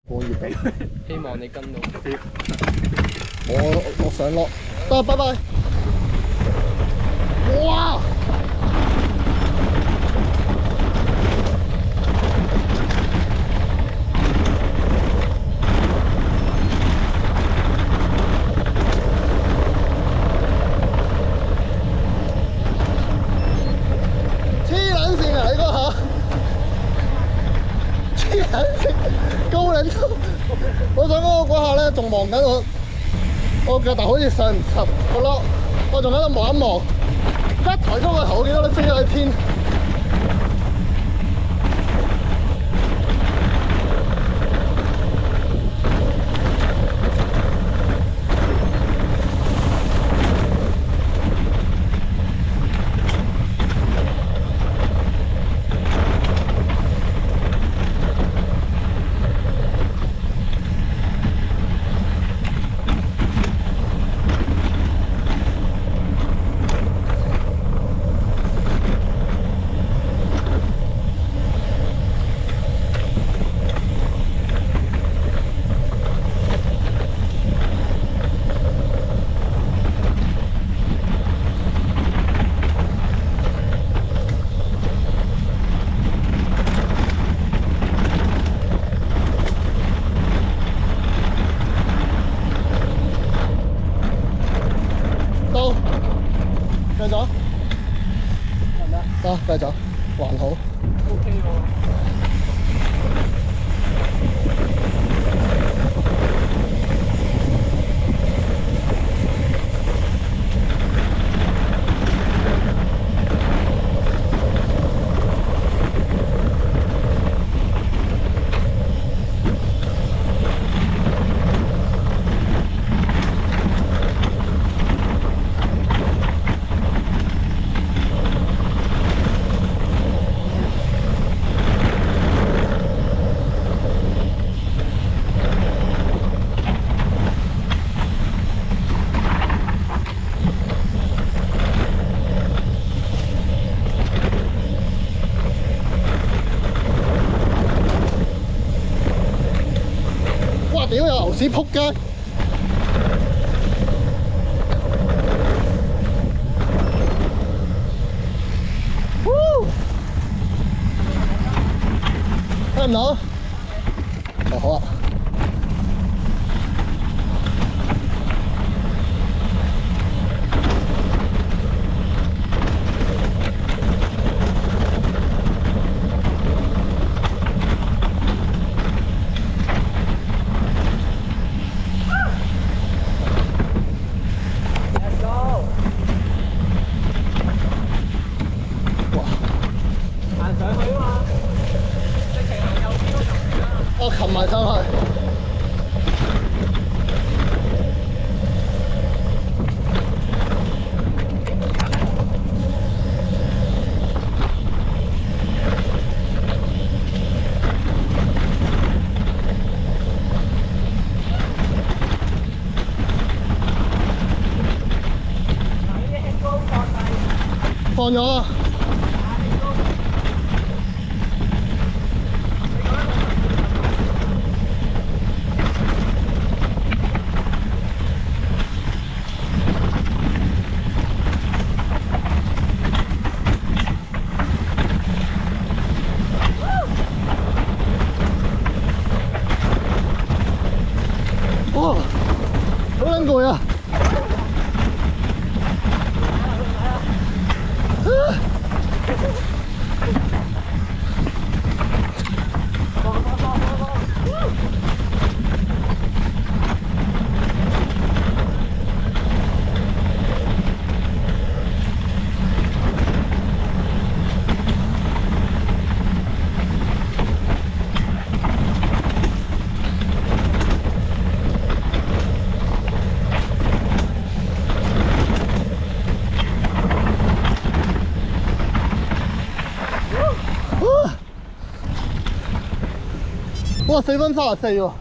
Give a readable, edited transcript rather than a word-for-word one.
我要俾希望你跟到。我上落得，拜拜。哇！黐撚線啊！你嗰下黐撚線，高撚到我想講我嗰下咧仲望緊我腳頭好似上唔及個轆，我仲喺度望一望，一抬高個頭，我見到你飛咗喺天。繼續，得繼續，還好。OK 喎。屌有牛屎撲街！聽唔到？哦好啊。我擒埋上去。放咗啦。哇！好撚攰啊！哇！4分34喎。